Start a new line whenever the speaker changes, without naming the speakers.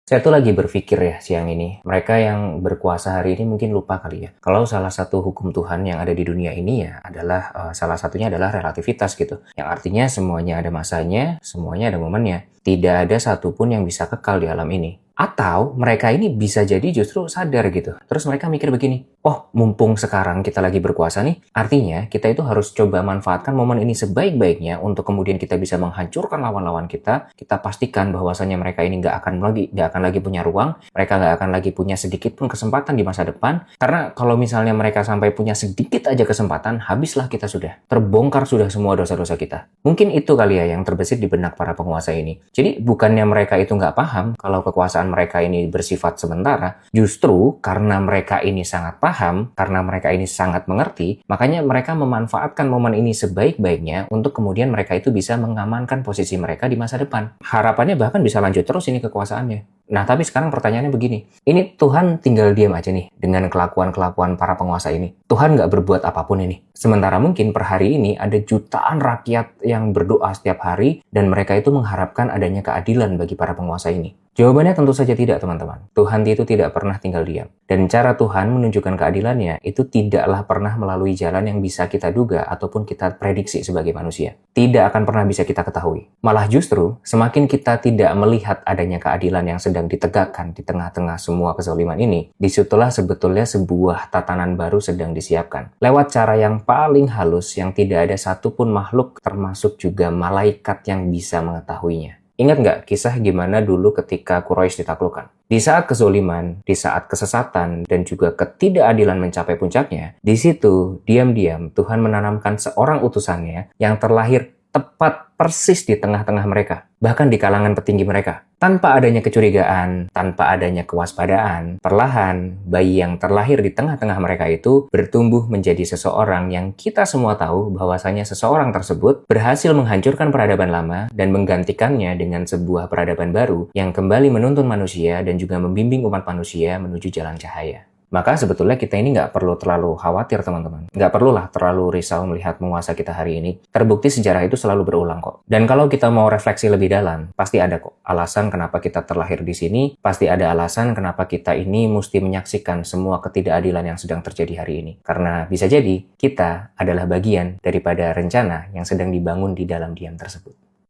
Saya tuh lagi berpikir ya siang ini, mereka yang berkuasa hari ini mungkin lupa kali ya. Kalau salah satu hukum Tuhan yang ada di dunia ini ya adalah salah satunya adalah relativitas gitu. Yang artinya semuanya ada masanya, semuanya ada momennya. Tidak ada satupun yang bisa kekal di alam ini. Atau mereka ini bisa jadi justru sadar gitu. Terus mereka mikir begini, oh mumpung sekarang kita lagi berkuasa nih, artinya kita itu harus coba manfaatkan momen ini sebaik-baiknya untuk kemudian kita bisa menghancurkan lawan-lawan kita. Kita pastikan bahwasannya mereka ini nggak akan lagi punya ruang, mereka nggak akan lagi punya sedikit pun kesempatan di masa depan. Karena kalau misalnya mereka sampai punya sedikit aja kesempatan, habislah kita sudah. Terbongkar sudah semua dosa-dosa kita. Mungkin itu kali ya yang terbesit di benak para penguasa ini. Jadi bukannya mereka itu nggak paham kalau kekuasaan mereka ini bersifat sementara, justru karena mereka ini sangat paham, karena mereka ini sangat mengerti, makanya mereka memanfaatkan momen ini sebaik-baiknya untuk kemudian mereka itu bisa mengamankan posisi mereka di masa depan. Harapannya bahkan bisa lanjut terus ini kekuasaannya. Nah, tapi sekarang pertanyaannya begini, ini Tuhan tinggal diam aja nih dengan kelakuan-kelakuan para penguasa ini. Tuhan nggak berbuat apapun ini. Sementara mungkin per hari ini ada jutaan rakyat yang berdoa setiap hari dan mereka itu mengharapkan adanya keadilan bagi para penguasa ini. Jawabannya tentu saja tidak, teman-teman. Tuhan itu tidak pernah tinggal diam. Dan cara Tuhan menunjukkan keadilannya itu tidaklah pernah melalui jalan yang bisa kita duga ataupun kita prediksi sebagai manusia. Tidak akan pernah bisa kita ketahui. Malah justru, semakin kita tidak melihat adanya keadilan yang sedang ditegakkan di tengah-tengah semua kezaliman ini, disitulah sebetulnya sebuah tatanan baru sedang disiapkan. Lewat cara yang paling halus yang tidak ada satupun makhluk termasuk juga malaikat yang bisa mengetahuinya. Ingat nggak kisah gimana dulu ketika Quraisy ditaklukkan? Di saat kezoliman, di saat kesesatan, dan juga ketidakadilan mencapai puncaknya, di situ diam-diam Tuhan menanamkan seorang utusannya yang terlahir tepat persis di tengah-tengah mereka, bahkan di kalangan petinggi mereka. Tanpa adanya kecurigaan, tanpa adanya kewaspadaan, perlahan bayi yang terlahir di tengah-tengah mereka itu bertumbuh menjadi seseorang yang kita semua tahu bahwasanya seseorang tersebut berhasil menghancurkan peradaban lama dan menggantikannya dengan sebuah peradaban baru yang kembali menuntun manusia dan juga membimbing umat manusia menuju jalan cahaya. Maka sebetulnya kita ini nggak perlu terlalu khawatir, teman-teman. Nggak perlulah terlalu risau melihat penguasa kita hari ini. Terbukti sejarah itu selalu berulang kok. Dan kalau kita mau refleksi lebih dalam, pasti ada kok alasan kenapa kita terlahir di sini. Pasti ada alasan kenapa kita ini mesti menyaksikan semua ketidakadilan yang sedang terjadi hari ini. Karena bisa jadi kita adalah bagian daripada rencana yang sedang dibangun di dalam diam tersebut.